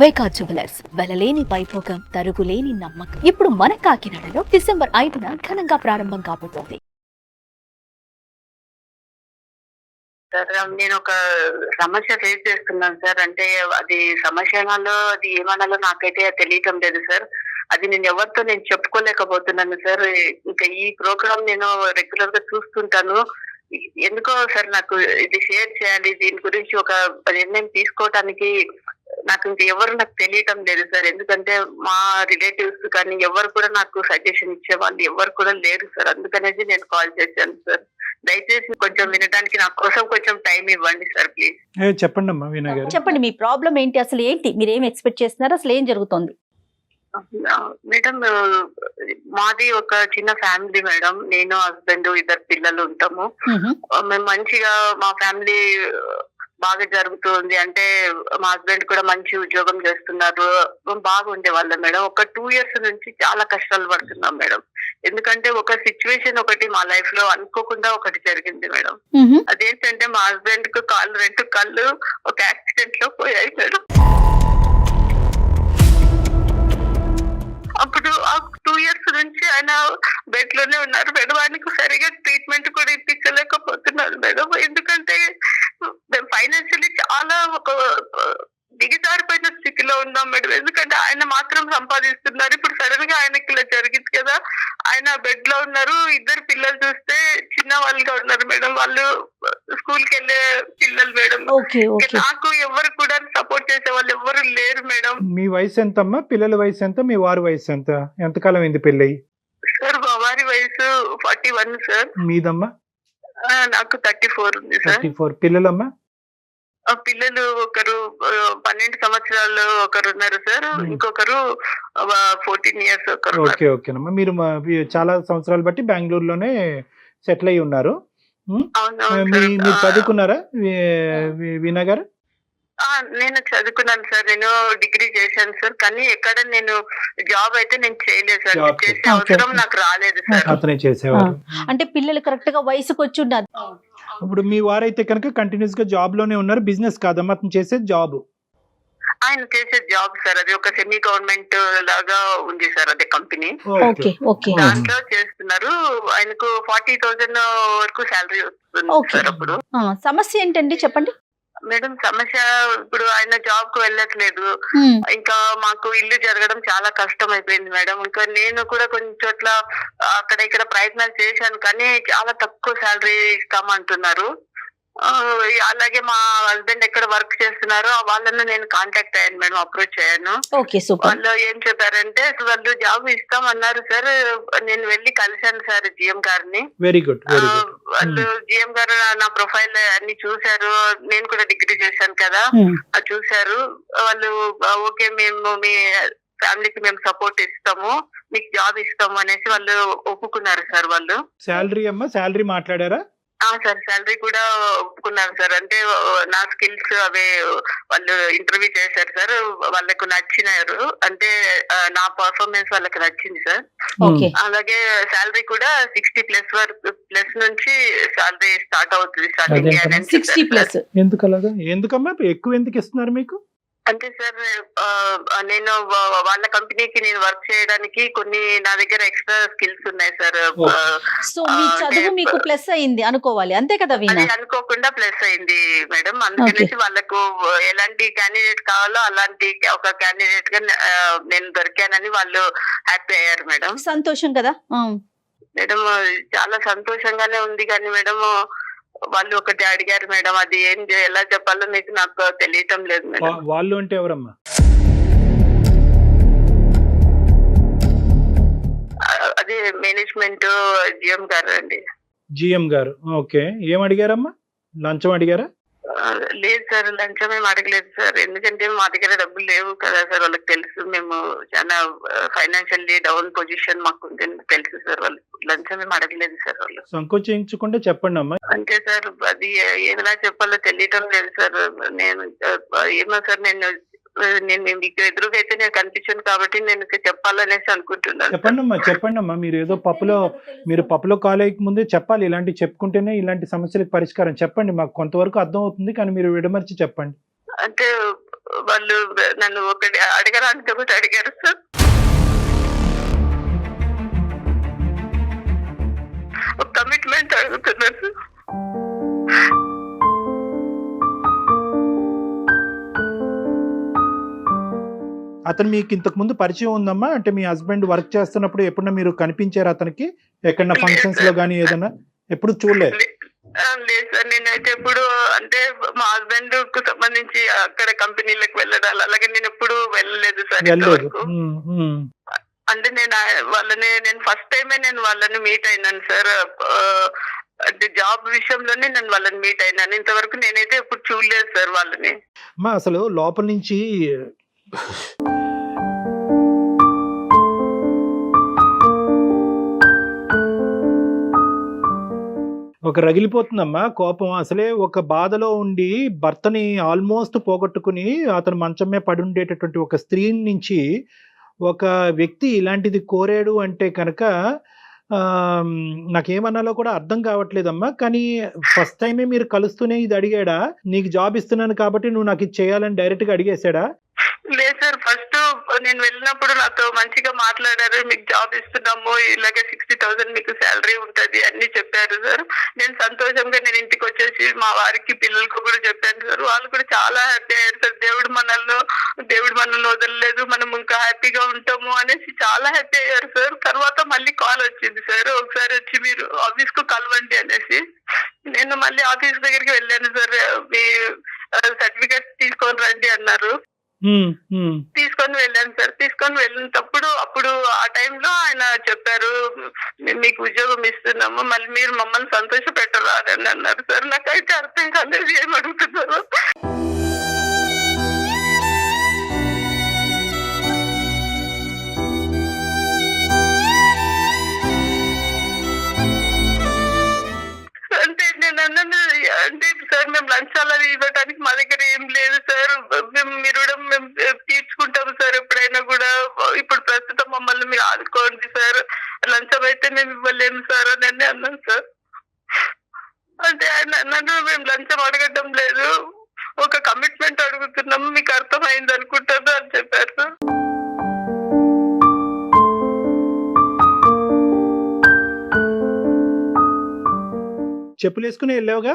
వైకా jewellers వెలలేని Vaibhogam తరుగులేని నమ్మకం. ఇప్పుడు మన కాకినాడలో డిసెంబర్ 5న ఘనంగా ప్రారంభం కాబోతోంది. సార్ నేను ఒక సమస్య ఫేస్ చేస్తున్నాను సార్. అంటే అది సమస్య అనాలో అది ఏమనాలో నాకైతే తెలియటం లేదు సార్. అది నేను చెప్పుకోలేకపోతున్నాను సార్. ఇంకా ఈ ప్రోగ్రామ్ నేను రెగ్యులర్ గా చూస్తుంటాను. ఎందుకో సార్ నాకు ఇది షేర్ చేయాలి, దీని గురించి ఒక నిర్ణయం తీసుకోవటానికి నాకు నాకు తెలియటం లేదు సార్. ఎందుకంటే మా రిలేటివ్స్ కానీ ఎవరు కూడా నాకు సజెషన్ ఇచ్చే వాళ్ళు ఎవరు కూడా లేరు సార్. అందుకనేసి నేను కాల్ చేశాను సార్. దయచేసి కొంచెం వినడానికి నా కోసం కొంచెం టైం ఇవ్వండి సార్ ప్లీజ్. చెప్పండి అమ్మా వీణా గారు. చెప్పండి, మీ ప్రాబ్లం ఏంటి, అసలు ఏంటి, మీరు ఏం ఎక్స్పెక్ట్ చేస్తున్నారు, అసలు ఏం జరుగుతుంది? మేడం, మాది ఒక చిన్న ఫ్యామిలీ మేడం. నేను హస్బెండ్ ఇద్దరు పిల్లలు ఉంటాము. మేము మంచిగా మా ఫ్యామిలీ బాగా జరుగుతుంది. అంటే మా హస్బెండ్ కూడా మంచి ఉద్యోగం చేస్తున్నారు. బాగుండే వాళ్ళం మేడం. ఒక 2 years నుంచి చాలా కష్టాలు పడుతున్నాం మేడం. ఎందుకంటే ఒక సిచ్యువేషన్ ఒకటి మా లైఫ్ లో అనుకోకుండా ఒకటి జరిగింది మేడం. అదేంటంటే మా హస్బెండ్ కు రెండు కళ్ళు ఒక యాక్సిడెంట్ లో పోయాయి మేడం. అప్పుడు ఆ 2 years నుంచి ఆయన బెడ్ లోనే ఉన్నారు మేడం. ఆయనకు సరిగా ట్రీట్మెంట్ కూడా ఇప్పించలేకపోతున్నారు మేడం. ఎందుకంటే మేము ఫైనాన్షియల్లీ చాలా ఒక దిగజారిపోయిన స్థితిలో ఉన్నాం మేడం. ఎందుకంటే ఆయన మాత్రం సంపాదిస్తున్నారు. ఇప్పుడు సడన్ గా ఆయనకి ఇలా జరిగింది కదా, ఆయన బెడ్ లో ఉన్నారు. ఇద్దరు పిల్లలు చూస్తే చిన్న వాళ్ళుగా ఉన్నారు మేడం. వాళ్ళు స్కూల్ కి వెళ్ళే పిల్లలు మేడం. నాకు ఎవరు కూడా సపోర్ట్ చేసే వాళ్ళు ఎవరు లేరు మేడం. మీ వయసు ఎంత అమ్మా? పిల్లల వయసు ఎంత? మీ వారి వయసు ఎంత? ఎంతకాలం అయింది పెళ్ళి? సార్ మా వారి వయసు 41 సార్. మీదమ్మా? నాకు 34 ఉంది సార్. 34. పిల్లలమ్మా? పిల్లలు ఒకరు 12 సంవత్సరాలు ఒకరు ఉన్నారు సార్. ఇంకొకరు 14 years ఒకరు. ఓకేనమ్మా. మీరు చాలా సంవత్సరాలు బట్టి బెంగళూరులోనే సెటిల్ అయ్యి ఉన్నారు. మీరు చదువుకున్నారా వీణా గారు? నేను చదువుకున్నాను సార్. నేను డిగ్రీ చేశాను సార్. కానీ ఎక్కడ నేను జాబ్ అయితే నేను చేయలేదు సార్. చేసే అవసరం నాకు రాలేదు సార్. అతనే చేసేవారు. అంటే పిల్లలు కరెక్ట్ గా వయసుకు వచ్చి ఉన్నారు. ఇప్పుడు మీ వారైతే కనుక కంటిన్యూస్ గా జాబ్ లోనే ఉన్నారు. బిజినెస్ కాదమ్మా అతను చేసే జాబ్. ఆయన చేసే జాబ్ సార్ అది ఒక సెమీ గవర్నమెంట్ లాగా ఉంది సార్. అదే కంపెనీ. దాంట్లో చేస్తున్నారు. ఆయనకు 40,000 వరకు శాలరీ వస్తుంది సార్. అప్పుడు సమస్య ఏంటండి చెప్పండి మేడం. సమస్య ఇప్పుడు ఆయన జాబ్ కు వెళ్ళట్లేదు. ఇంకా మాకు ఇల్లు జరగడం చాలా కష్టం అయిపోయింది మేడం. ఇంకా నేను కూడా కొన్ని చోట్ల అక్కడ ఇక్కడ ప్రయత్నాలు చేశాను, కానీ చాలా తక్కువ శాలరీ ఇస్తామంటున్నారు. అలాగే మా హస్బెండ్ ఎక్కడ వర్క్ చేస్తున్నారో వాళ్ళని నేను కాంటాక్ట్ అయ్యాను మేడం, అప్రోచ్ అయ్యాను. వాళ్ళు ఏం చెప్పారంటే వాళ్ళు జాబ్ ఇస్తామన్నారు సార్. నేను వెళ్ళి కలిశాను సార్ జిఎం గారిని. Very good. వాళ్ళు జిఎం గారు నా ప్రొఫైల్ అన్ని చూశారు. నేను కూడా డిగ్రీ చేశాను కదా, అది చూశారు. వాళ్ళు ఓకే మేము మీ ఫ్యామిలీకి మేము సపోర్ట్ ఇస్తాము, మీకు జాబ్ ఇస్తాము అనేసి వాళ్ళు ఒప్పుకున్నారు సార్. వాళ్ళు శాలరీ అమ్మా శాలరీ మాట్లాడారా? సార్ శాలరీ కూడా ఒప్పుకున్నారు సార్. అంటే నా స్కిల్స్ అవే వాళ్ళు ఇంటర్వ్యూ చేశారు సార్. వాళ్ళకు నచ్చినారు. అంటే నా పర్ఫార్మెన్స్ వాళ్ళకి నచ్చింది సార్. అలాగే శాలరీ కూడా 60+ వరకు ప్లస్ నుంచి శాలరీ స్టార్ట్ అవుతుంది. స్టార్టింగ్ ఎందుకమ్మా ఎక్కువ ఎందుకు ఇస్తున్నారు మీకు? అంటే సార్ నేను వాళ్ళ కంపెనీకి నేను వర్క్ చేయడానికి కొన్ని నా దగ్గర ఎక్స్ట్రా స్కిల్స్ ఉన్నాయి సార్. సో మీ చదువు మీకు ప్లస్ అయింది అనుకోవాలి, అంతే కదా? అది అనుకోకుండా ప్లస్ అయింది మేడం. అందుకనేసి వాళ్ళకు ఎలాంటి క్యాండిడేట్ కావాలో అలాంటి ఒక క్యాండిడేట్ గా నేను దొరికానని వాళ్ళు హ్యాపీ అయ్యారు మేడం. సంతోషం కదా మేడం. చాలా సంతోషంగానే ఉంది, కానీ మేడం వాళ్ళు ఒకటి అడిగారు మేడం. అది ఎలా చెప్పాలో మీకు నాకు తెలియటం లేదు మేడం. వాళ్ళు అంటే ఎవరమ్మా? అదే మేనేజ్మెంట్ జిఎం గారు అండి. జిఎం గారు. ఓకే. ఏం అడిగారమ్మా? లంచం అడిగారా? లేదు సార్, లంచం ఏం అడగలేదు సార్. ఎందుకంటే మా దగ్గర డబ్బులు లేవు కదా సార్. వాళ్ళకి తెలుసు మేము చాలా ఫైనాన్షియల్లీ డౌన్ పొజిషన్ మాకు తెలుసు సార్. వాళ్ళు లంచం ఏం అడగలేదు సార్. వాళ్ళు సంకోచించకుండా చెప్పండి అమ్మా. అంటే సార్ అది ఏదైనా చెప్పాలో తెలియటం లేదు సార్. నేను ఏమో సార్, నేను మీకు ఎదురుగా అయితే నేను కనిపించాను కాబట్టి నేను చెప్పాలనేసి అనుకుంటున్నాను. చెప్పండి అమ్మా. మీరు ఏదో పప్పులో కాలేజీకి ముందే చెప్పాలి. ఇలాంటివి చెప్పుకుంటేనే ఇలాంటి సమస్యలకు పరిష్కారం. చెప్పండి, మాకు కొంతవరకు అర్థం అవుతుంది, కానీ మీరు విడమర్చి చెప్పండి. అంటే వాళ్ళు నన్ను ఒకటి అడగడానికి ఒకటి అడిగారు సార్. ఒక కమిట్మెంట్ అడుగుతున్నారు సార్. అతను మీకు ఇంతకు ముందు పరిచయం ఉందమ్మా? అంటే మీ హస్బెండ్ వర్క్ చేస్తున్నప్పుడు ఎప్పుడన్నా మీరు కనిపించారు అతనికి? ఎక్కడన్నా ఫంక్షన్స్ లో కానీ ఏదన్నా? ఎప్పుడు చూడలేదు? లేదు సార్, నేనైతే ఎప్పుడు అంటే మా హస్బెండ్ కు సంబంధించి అక్కడ కంపెనీలకు వెళ్ళడాలి అలాగే నేను ఎప్పుడు వెళ్ళలేదు సార్ వెళ్ళలేదు. ఇంతవరకు. అంటే నేను ఫస్ట్ టైమే నేను వాళ్ళని మీట్ అయినాను సార్. అంటే జాబ్ విషయంలోనే నేను వాళ్ళని మీట్ అయినాను. ఇంతవరకు నేనైతే ఎప్పుడు చూడలేదు సార్ వాళ్ళని. అమ్మా అసలు లోపల నుంచి ఒక రగిలిపోతుందమ్మా కోపం. అసలే ఒక బాధలో ఉండి భర్తని ఆల్మోస్ట్ పోగొట్టుకుని అతను మంచం మీద పడి ఉండేటటువంటి ఒక స్త్రీ నుంచి ఒక వ్యక్తి ఇలాంటిది కోరాడు అంటే కనుక నాకేమన్నాలో కూడా అర్థం కావట్లేదమ్మా. కానీ ఫస్ట్ టైమే మీరు కలుస్తూనే ఇది అడిగాడా? నీకు జాబ్ ఇస్తున్నాను కాబట్టి నువ్వు నాకు ఇది చేయాలని డైరెక్ట్ గా అడిగేశాడా? లేదు సార్, ఫస్ట్ నేను వెళ్ళినప్పుడు నాతో మంచిగా మాట్లాడారు. మీకు జాబ్ ఇస్తున్నాము, ఇలాగే 60,000 మీకు శాలరీ ఉంటది అన్ని చెప్పారు సార్. నేను సంతోషంగా నేను ఇంటికి వచ్చేసి మా వారికి పిల్లలకు కూడా చెప్పాను సార్. వాళ్ళు కూడా చాలా హ్యాపీ అయ్యారు సార్. దేవుడు మనల్ని వదలలేదు, మనం ఇంకా హ్యాపీగా ఉంటాము అనేసి చాలా హ్యాపీ అయ్యారు సార్. తర్వాత మళ్ళీ కాల్ వచ్చింది సార్, ఒకసారి వచ్చి మీరు ఆఫీస్ కు కలవండి అనేసి. నేను మళ్ళీ ఆఫీస్ దగ్గరికి వెళ్ళాను సార్. మీ సర్టిఫికేట్ తీసుకొని రండి అన్నారు. తీసుకొని వెళ్ళాను సార్. తీసుకొని వెళ్ళినప్పుడు అప్పుడు ఆ టైంలో ఆయన చెప్పారు, మీకు ఉద్యోగం ఇస్తున్నాము, మళ్ళీ మీరు మమ్మల్ని సంతోష పెట్టరాదని అన్నారు సార్. నాకైతే అర్థం కాలేదు ఏం అడుగుతున్నారు. అంటే నేను అన్నాను, అంటే సార్ మేము లంచాలు అవి ఇవ్వడానికి మా దగ్గర ఏం లేదు సార్, మీరు మేము తీర్చుకుంటాము సార్ ఎప్పుడైనా కూడా. ఇప్పుడు ప్రస్తుతం మమ్మల్ని మీరు ఆదుకోండి సార్, లంచం అయితే మేము ఇవ్వలేము సార్ అని అన్నాను సార్. అంటే ఆయన అన్నాను, మేము లంచం అడగడం లేదు, ఒక కమిట్మెంట్ అడుగుతున్నాము, మీకు అర్థమైంది అనుకుంటాను అని చెప్పారు సార్. చెప్పులు వేసుకుని వెళ్ళావుగా?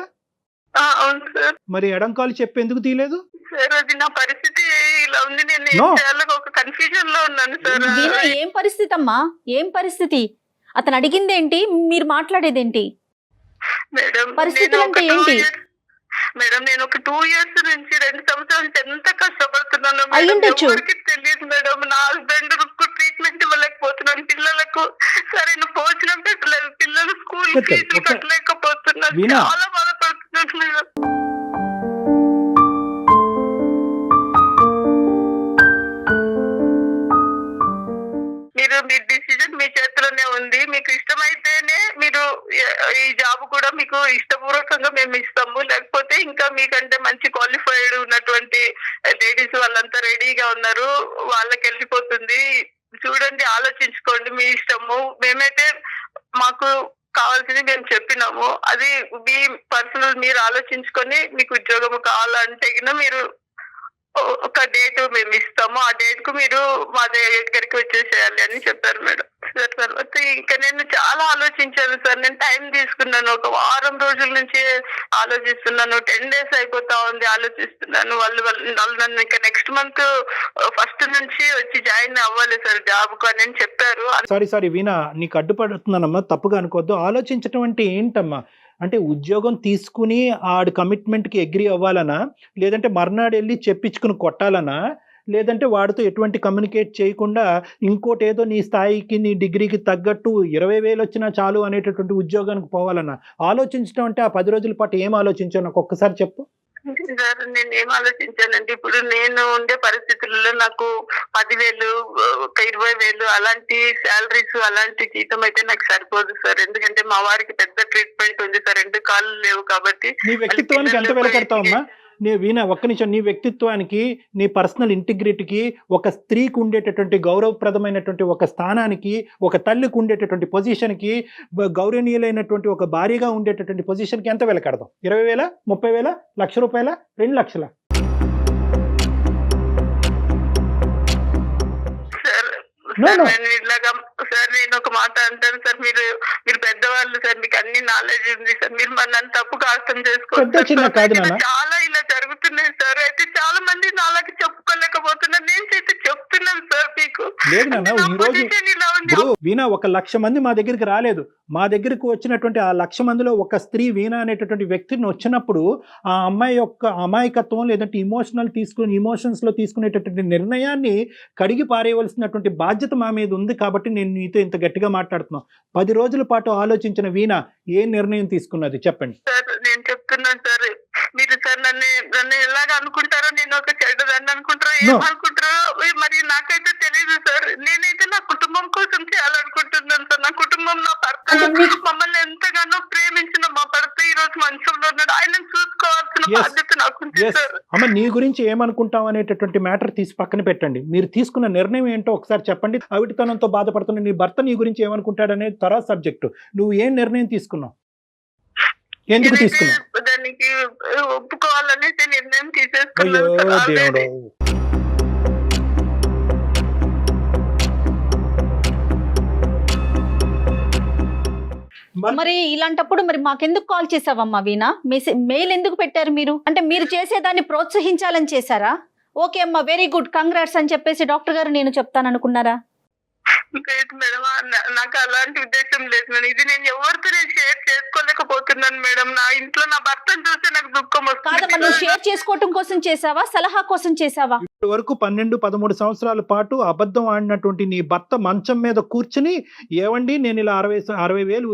అవును సార్. మరి ఎడం కాలు చెప్పు ఎందుకు తీయలేదు? సార్ అది నా పరిస్థితి ఇలా ఉంది, నేను ఏం చేయాలో ఒక కన్ఫ్యూజన్ లో ఉన్నాను సార్. ఏం పరిస్థితి అమ్మా? ఏం పరిస్థితి? అతను అడిగిందేంటి, మీరు మాట్లాడేదేంటి? మేడం పరిస్థితులు అంటే ఏంటి? మేడం నేను ఒక 2 years నుంచి 2 సంవత్సరాల నుంచి ఎంత కష్టపడుతున్నాను అయ్యుండొచ్చు. ఎవరికి తెలియదు మేడం. నా హస్బెండ్ ట్రీట్మెంట్ ఇవ్వలేకపోతున్నాను, పిల్లలకు సరైన భోజనం పెట్టలేదు, పిల్లలు స్కూల్ ఫీజులు కట్టలేకపోతున్నాను, చాలా బాధపడుతున్నాను మేడం. మీ డిసిజన్ మీ చేతిలోనే ఉంది. మీకు ఇష్టమైతేనే మీరు ఈ జాబ్ కూడా మీకు ఇష్టపూర్వకంగా మేము ఇస్తాము, లేకపోతే ఇంకా మీకంటే మంచి క్వాలిఫైడ్ ఉన్నటువంటి లేడీస్ వాళ్ళంతా రెడీగా ఉన్నారు, వాళ్ళకి వెళ్ళిపోతుంది. చూడండి, ఆలోచించుకోండి, మీ ఇష్టము. మేమైతే మాకు కావాల్సింది మేము చెప్పినాము, అది మీ పర్సనల్, మీరు ఆలోచించుకొని మీకు ఉద్యోగం కావాలంటే మీరు ఒక డేట్ మేము ఇస్తాము, ఆ డేట్ కు మీరు మా దగ్గరికి వచ్చేసేయాలి అని చెప్పారు మేడం. తర్వాత ఇంకా నేను చాలా ఆలోచించాను సార్. నేను టైం తీసుకున్నాను, ఒక వారం రోజుల నుంచి ఆలోచిస్తున్నాను. 10 days అయిపోతా ఉంది ఆలోచిస్తున్నాను. వాళ్ళు నన్ను ఇంకా నెక్స్ట్ మంత్ 1st నుంచి వచ్చి జాయిన్ అవ్వాలి సార్ జాబ్ కు అని చెప్పారు. సారీ వీణా, నీకు అడ్డుపడుతున్నానమ్మా, తప్పుగా అనుకోవద్దు. ఆలోచించడం అంటే ఏంటమ్మా? అంటే ఉద్యోగం తీసుకుని ఆడు కమిట్మెంట్కి అగ్రీ అవ్వాలనా, లేదంటే మర్నాడు వెళ్ళి చెప్పించుకుని కొట్టాలనా, లేదంటే వాడితో ఎటువంటి కమ్యూనికేట్ చేయకుండా ఇంకోటి ఏదో నీ స్థాయికి నీ డిగ్రీకి తగ్గట్టు 20,000 వచ్చినా చాలు అనేటటువంటి ఉద్యోగానికి పోవాలన్నా? ఆలోచించడం అంటే ఆ 10 రోజుల పాటు ఏం ఆలోచించావు నాకు ఒక్కసారి చెప్పు. సార్ నేను ఏం ఆలోచించానంటే, ఇప్పుడు నేను ఉండే పరిస్థితుల్లో నాకు 10,000 ఒక 20,000 అలాంటి శాలరీస్ అలాంటి జీతం అయితే నాకు సరిపోదు సార్. ఎందుకంటే మా వారికి పెద్ద ట్రీట్మెంట్ ఉంది సార్, 2 కాళ్ళు లేవు కాబట్టి. నీ వ్యక్తిత్వానికి ఎంత వెల కడతావమ్మా? వీణా ఒక్క నిమిషం, నీ వ్యక్తిత్వానికి, నీ పర్సనల్ ఇంటిగ్రిటీకి, ఒక స్త్రీకి ఉండేటటువంటి గౌరవప్రదమైనటువంటి ఒక స్థానానికి, ఒక తల్లికి ఉండేటటువంటి పొజిషన్కి, గౌరవనీయులైనటువంటి ఒక భార్యగా ఉండేటటువంటి పొజిషన్కి ఎంత వెల కడతాం? 20,000, 30,000, 1,00,000 రూపాయల, 2 లక్షల? No, sir no. నేను ఇలాగా సార్ నేను ఒక మాట అంటాను సార్, మీరు పెద్దవాళ్ళు సార్, మీకు అన్ని నాలెడ్జ్ ఉంది సార్, మీరు మరి నన్ను తప్పుగా అర్థం పెద్ద చిన్న చేసుకోవచ్చు కాదు సార్. నాన్న. చాలా ఇలా జరుగుతున్నాయి సార్, అయితే చాలా మంది నాలాగా చెప్పుకోలేకపోతున్నారు, నేను అయితే చెప్తున్నాను సార్ మీకు. లేదు నాన్న, అంటే నా ఈ రోజు పొజిషన్ ఇలా ఉంది. ఇప్పుడు వీణ 1,00,000 మంది మా దగ్గరికి రాలేదు. మా దగ్గరికి వచ్చినటువంటి ఆ 1,00,000 మందిలో ఒక స్త్రీ వీణ అనేటటువంటి వ్యక్తిని వచ్చినప్పుడు ఆ అమ్మాయి యొక్క అమాయకత్వం లేదంటే ఇమోషన్స్ లో తీసుకునేటటువంటి నిర్ణయాన్ని కడిగి పారేయవలసినటువంటి బాధ్యత మా మీద ఉంది. కాబట్టి నేను నీతో ఇంత గట్టిగా మాట్లాడుతున్నాను. 10 రోజుల పాటు ఆలోచించిన వీణ ఏ నిర్ణయం తీసుకున్నది చెప్పండి. సార్ నేను చెప్తున్నాను సార్, మీరు సార్ నన్ను ఎలాగ అనుకుంటారో, నేను ఒక చెడ్డదాన్ని అనుకుంటారో, No. ఏమనుకుంటారో మరి నాకైతే తెలియదు సార్. నేనైతే నా కుటుంబం కోసం చేయాలనుకుంటున్నాను సార్. నా కుటుంబం, నా భర్త మమ్మల్ని ఎంతగానో ప్రేమించిన మా భర్త ఈ రోజు మంచంలో ఉన్నాడు. ఆయనను చూసుకోవాల్సిన Yes. బాధ్యత నాకుంది ఎస్ సార్. అమ్మ, నీ గురించి ఏమనుకుంటాం అనేటటువంటి మ్యాటర్ తీసి పక్కన పెట్టండి. మీరు తీసుకున్న నిర్ణయం ఏంటో ఒకసారి చెప్పండి. అవిటితనంతో బాధపడుతున్న నీ భర్త నీ గురించి ఏమనుకుంటాడు అనేది తర్వాత సబ్జెక్టు. నువ్వు ఏం నిర్ణయం తీసుకున్నావు, ఎందుకు నేనైతే తీసుకున్నావు? దానికి ఒప్పుకోవాలనేసి నిర్ణయం అయ్యో తీసేసుకున్నాను సార్ దేవుడు. already. మరి ఇలాంటప్పుడు మరి మాకెందుకు కాల్ చేసావమ్మా వీణ? మెయిల్ ఎందుకు పెట్టారు మీరు? అంటే మీరు చేసేదాన్ని ప్రోత్సహించాలని చేశారా? ఓకే అమ్మా, వెరీ గుడ్, కంగ్రాట్స్ అని చెప్పేసి డాక్టర్ గారు నేను చెప్తాననుకున్నారా? లేదు మేడం, నాకు అలాంటి ఉద్దేశం లేదు మేడం. ఇది నేను ఎవరితో షేర్ చేసుకోలేకపోతున్నాను మేడం. నా ఇంట్లో నా భర్తను చూస్తే నాకు దుఃఖం కాదమ్మా, నువ్వు వస్తుంది. షేర్ చేసుకోవటం కోసం చేసావా, సలహా కోసం చేసావా? ఇప్పటి వరకు 12-13 సంవత్సరాల పాటు అబద్ధం ఆడినటువంటి నీ భర్త మంచం మీద కూర్చుని, ఏవండి నేను ఇలా 60,000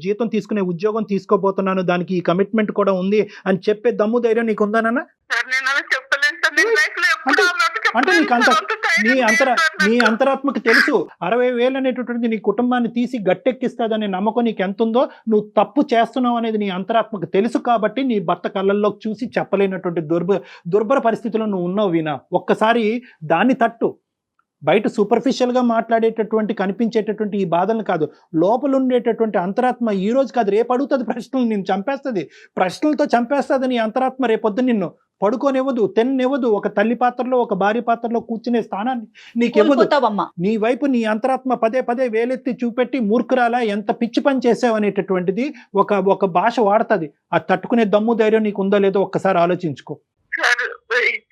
జీతం తీసుకునే ఉద్యోగం తీసుకోబోతున్నాను, దానికి ఈ కమిట్మెంట్ కూడా ఉంది అని చెప్పే దమ్ము ధైర్యం నీకు ఉందా నాన్న? సార్ నేను అలా చెప్పలేను సార్. నేను లైఫ్ లో ఎప్పుడు అంటే- అన్నట్టు అంటే చెప్పలేను నీకు అంత సార్. అంత ధైర్యం లేదు సార్ నీ నాకు. అంతరాత్మకు తెలుసు 60,000 అనేటటువంటిది నీ కుటుంబాన్ని తీసి గట్టెక్కిస్తాదనే నమ్మకం నీకు ఎంత ఉందో, నువ్వు తప్పు చేస్తున్నావు అనేది నీ అంతరాత్మకు తెలుసు. కాబట్టి నీ భర్త కళ్ళల్లోకి చూసి చెప్పలేనటువంటి దుర్భర పరిస్థితిలో నువ్వు ఉన్నావు వీణా. ఒక్కసారి దాన్ని తట్టు. బయట సూపర్ఫిషియల్ గా మాట్లాడేటటువంటి కనిపించేటటువంటి ఈ బాధలను కాదు, లోపల ఉండేటటువంటి అంతరాత్మ ఈ రోజు కాదు రేపు అడుగుతుంది ప్రశ్నలు, నిన్ను చంపేస్తుంది, ప్రశ్నలతో చంపేస్తుంది నీ అంతరాత్మ. రేపొద్దు నిన్ను పడుకోనివ్వదు, తెన్నివ్వదు, ఒక తల్లి పాత్రలో ఒక భార్య పాత్రలో కూర్చునే స్థానాన్ని నీకివ్వదు. కోల్పోతావమ్మా. నీ వైపు నీ అంతరాత్మ పదే పదే వేలెత్తి చూపెట్టి మూర్ఖురాలా ఎంత పిచ్చి పని చేసావు అనేటటువంటిది ఒక భాష వాడుతుంది. అది తట్టుకునే దమ్ము ధైర్యం నీకు ఉందో లేదో ఒక్కసారి ఆలోచించుకో. సార్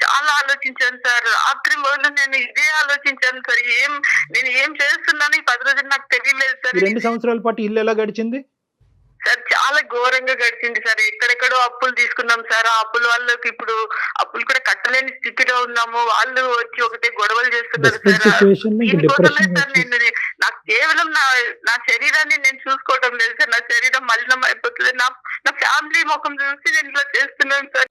చాలా ఆలోచించాను సార్. రాత్రి మొదలు నేను ఇదే ఆలోచించాను సార్. నేను ఏం చేస్తున్నాను ఈ 10 రోజులు నాకు తెలియలేదు సార్. ఈ 2 సంవత్సరాల పాటు ఇల్లు ఎలా గడిచింది? సార్ చాలా ఘోరంగా గడిచింది సార్. ఎక్కడెక్కడో అప్పులు తీసుకున్నాం సార్. ఆ అప్పుల వాళ్ళకి ఇప్పుడు అప్పులు కూడా కట్టలేని స్థితిలో ఉన్నాము. వాళ్ళు వచ్చి ఒకటే గొడవలు చేస్తున్నారు సార్. దీనికోసమే సార్ నేను నాకు కేవలం నా శరీరాన్ని నేను చూసుకోవడం లేదు సార్. నా శరీరం మలినం అయిపోతుంది. నా ఫ్యామిలీ ముఖం చూసి నేను ఇట్లా చేస్తున్నాను సార్.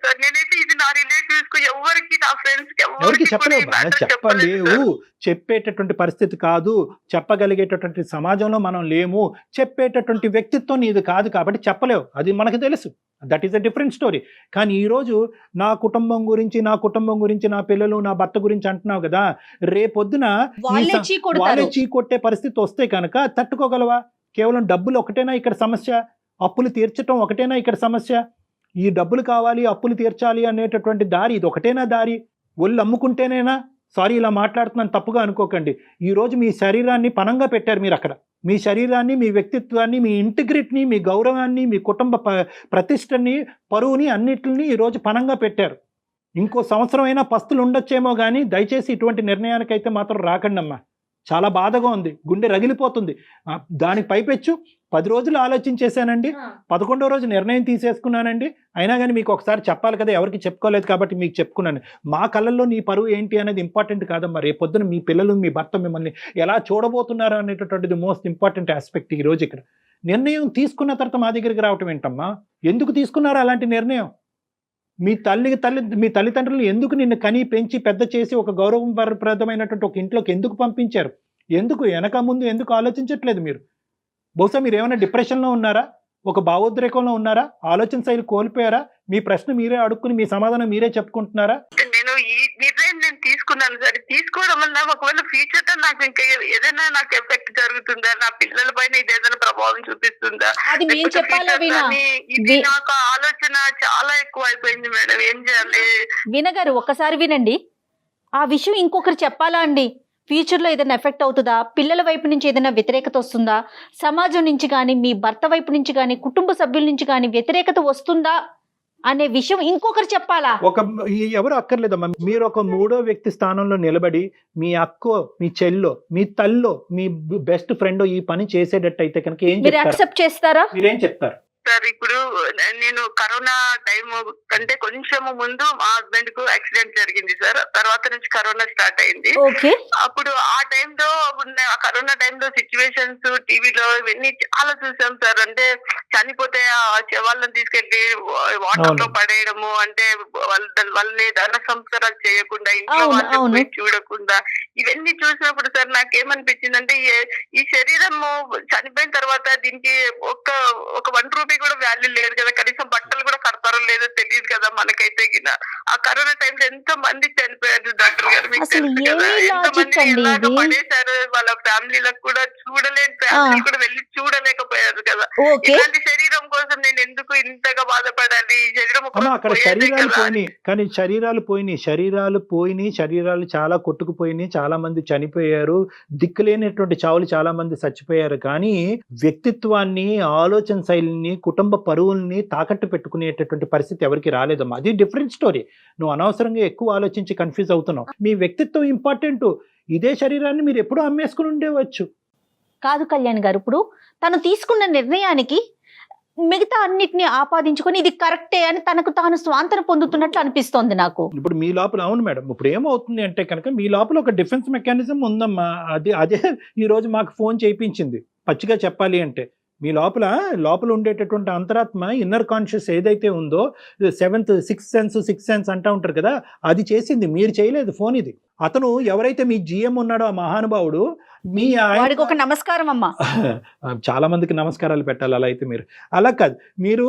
సార్ నేనైతే ఇది నా రిలేటివ్స్ కు ఎవరికి, నా ఫ్రెండ్స్ కి ఎవరికి చెప్పలేవు బాగా, చెప్పలేవు, చెప్పేటటువంటి పరిస్థితి కాదు, చెప్పగలిగేటటువంటి సమాజంలో మనం లేము, చెప్పేటటువంటి వ్యక్తిత్వం నీది కాదు కాబట్టి చెప్పలేవు, అది మనకు తెలుసు. That is a different story. కానీ ఈరోజు నా కుటుంబం గురించి నా పిల్లలు నా భర్త గురించి అంటున్నావు కదా, రేపొద్దున వాళ్ళే చీకొట్టే పరిస్థితి వస్తే కనుక తట్టుకోగలవా? కేవలం డబ్బులు ఒకటేనా ఇక్కడ సమస్య? అప్పులు తీర్చడం ఒకటేనా ఇక్కడ సమస్య? ఈ డబ్బులు కావాలి, అప్పులు తీర్చాలి అనేటటువంటి దారి ఇది ఒకటేనా దారి? ఒళ్ళు అమ్ముకుంటేనేనా? సారీ ఇలా మాట్లాడుతున్నాను, తప్పుగా అనుకోకండి. ఈరోజు మీ శరీరాన్ని పణంగా పెట్టారు మీరు అక్కడ. మీ శరీరాన్ని, మీ వ్యక్తిత్వాన్ని, మీ ఇంటిగ్రిటీని, మీ గౌరవాన్ని, మీ కుటుంబ ప్రతిష్టని, పరువుని అన్నిటిని ఈరోజు పణంగా పెట్టారు. ఇంకో సంవత్సరం అయినా పస్తులు ఉండొచ్చేమో కానీ దయచేసి ఇటువంటి నిర్ణయానికైతే మాత్రం రాకండి అమ్మా. చాలా బాధగా ఉంది, గుండె రగిలిపోతుంది. దానికి పైపెచ్చు 10 రోజులు ఆలోచించేశానండి, 11వ రోజు నిర్ణయం తీసేసుకున్నానండి. అయినా కానీ మీకు ఒకసారి చెప్పాలి కదా, ఎవరికి చెప్పుకోలేదు కాబట్టి మీకు చెప్పుకున్నాను. మా కళ్ళల్లో నీ పరువు ఏంటి అనేది ఇంపార్టెంట్ కాదమ్మా. రేపొద్దున మీ పిల్లలు, మీ భర్త మిమ్మల్ని ఎలా చూడబోతున్నారు అనేటటువంటిది మోస్ట్ ఇంపార్టెంట్ ఆస్పెక్ట్ ఈరోజు ఇక్కడ. నిర్ణయం తీసుకున్న తర్వాత మా దగ్గరికి రావటం ఏంటమ్మా? ఎందుకు తీసుకున్నారు అలాంటి నిర్ణయం? మీ తల్లిదండ్రులు ఎందుకు నిన్ను కని పెంచి పెద్ద చేసి ఒక గౌరవప్రదమైనటువంటి ఒక ఇంట్లోకి ఎందుకు పంపించారు? ఎందుకు వెనక ముందు ఎందుకు ఆలోచించట్లేదు మీరు? బహుశా మీరు ఏమైనా డిప్రెషన్లో ఉన్నారా? ఒక భావోద్రేకంలో ఉన్నారా? ఆలోచన శైలి కోల్పోయారా? మీ ప్రశ్న మీరే అడుక్కుని మీ సమాధానం మీరే చెప్పుకుంటున్నారా? నేను ఈ నిర్ణయం నేను తీసుకున్నాను సార్. తీసుకోవడం వల్ల ఒకవేళ ఫ్యూచర్ లో నాకు ఇంకా ఏదైనా నాకు ఎఫెక్ట్ జరుగుతుందా, నా పిల్లల పైన ఇది ఏదైనా ప్రభావం ప్రభావం చూపిస్తుందా? అది మేము లేకపోతే చెప్పాలా futures వీణా? అని ఇది వి- నాకు ఆలోచన చాలా ఎక్కువ అయిపోయింది మేడం. ఏం చేయాలి? వీణ గారు ఒక్కసారి వినండి. ఆ విషయం ఇంకొకరు చెప్పాలా అండి? ఫ్యూచర్లో ఏదైనా ఎఫెక్ట్ అవుతుందా? పిల్లల వైపు నుంచి ఏదైనా వ్యతిరేకత వస్తుందా? సమాజం నుంచి కానీ, మీ భర్త వైపు నుంచి కానీ, కుటుంబ సభ్యుల నుంచి కానీ వ్యతిరేకత వస్తుందా అనే విషయం ఇంకొకరు చెప్పాలా? ఎవరు అక్కర్లేదమ్మా. మీరు ఒక మూడో వ్యక్తి స్థానంలో నిలబడి మీ అక్కో, మీ చెల్లో, మీ తల్లో, మీ బెస్ట్ ఫ్రెండ్ ఈ పని చేసేటట్టయితే కనుక ఏం మీరు చెప్తారు? యాక్సెప్ట్ చేస్తారా? మీరేం చెప్తారు? సార్ ఇప్పుడు నేను కరోనా టైం కంటే కొంచెం ముందు మా హస్బెండ్ కు యాక్సిడెంట్ జరిగింది సార్. తర్వాత నుంచి కరోనా స్టార్ట్ అయింది. ఓకే. అప్పుడు ఆ టైంలో ఆ కరోనా టైంలో సిచ్యువేషన్స్ టీవీలో ఇవన్నీ చాలా చూసాం సార్. అంటే చనిపోతే ఆ శవాలను తీసుకెళ్లి వాటర్ లో అవును. పడేయడము, అంటే వాళ్ళని దాన సంస్కారాలు చేయకుండా ఇంట్లో అవును, వాళ్ళని అవును. పోయి చూడకుండా ఇవన్నీ చూసినప్పుడు సార్ నాకేమనిపించింది అంటే ఈ శరీరము చనిపోయిన తర్వాత దీనికి ఒక 1 రూపీ కూడా వాల్యూ లేదు కదా. కనీసం బట్టలు కూడా కడతారో లేదో తెలియదు కదా మనకైతే గిన. ఆ కరోనా టైంలో ఎంతో మంది చనిపోయారు డాక్టర్ గారు, మీకు అసలు తెలుసు కదా. ఏమీ ఎంతో లాజిక్ మంది అండి ఎలాగ ఇది? పడేశారు, వాళ్ళ ఫ్యామిలీలకు కూడా చూడలేని ఫ్యామిలీ కూడా వెళ్ళి చూడలేకపోయారు కదా. ఓకే. ఇలాంటి శరీరం కోసం నేను ఎందుకు ఇంతగా బాధపడాలి? ఈ శరీరం ఒక అమ్మా రోజు అక్కడ పోయేదే శరీరాలు కదా. పోయినాయి, కానీ శరీరాలు చాలా కొట్టుకుపోయినాయి, చాలా మంది చనిపోయారు, దిక్కులేనటువంటి చావులు చాలా మంది చచ్చిపోయారు. కానీ వ్యక్తిత్వాన్ని, ఆలోచన శైలిని, కుటుంబ పరువుల్ని తాకట్టు పెట్టుకునేటటువంటి పరిస్థితి ఎవరికి రాలేదమ్మా. అది డిఫరెంట్ స్టోరీ. నువ్వు అనవసరంగా ఎక్కువ ఆలోచించి కన్ఫ్యూజ్ అవుతున్నావు. మీ వ్యక్తిత్వం ఇంపార్టెంట్. ఇదే శరీరాన్ని మీరు ఎప్పుడూ అమ్మేసుకుని ఉండేవచ్చు. కాదు కళ్యాణ్ గారు, ఇప్పుడు తను తీసుకున్న నిర్ణయానికి మిగతా అన్నిటిని ఆపాదించుకొని ఇది కరెక్టే అని తనకు తాను స్వాంతన పొందుతున్నట్లు అనిపిస్తోంది నాకు. ఇప్పుడు మీ లోపల, అవును మేడం, ఇప్పుడు ఏమవుతుంది అంటే కనుక మీ లోపల ఒక డిఫెన్స్ మెకానిజం ఉందమ్మా. అదే ఈ రోజు మాకు ఫోన్ చేయించింది. పచ్చిగా చెప్పాలి అంటే మీ లోపల ఉండేటటువంటి అంతరాత్మ, ఇన్నర్ కాన్షియస్ ఏదైతే ఉందో, 7th 6th సెన్స్ అంటూ ఉంటారు కదా, అది చేసింది. మీరు చేయలేదు ఫోన్. ఇది అతను ఎవరైతే మీ జిఎం ఉన్నాడో ఆ మహానుభావుడు, మీ వాడికి ఒక నమస్కారం అమ్మా. చాలా మందికి నమస్కారాలు పెట్టాలి. అలా అయితే అలా కాదు. మీరు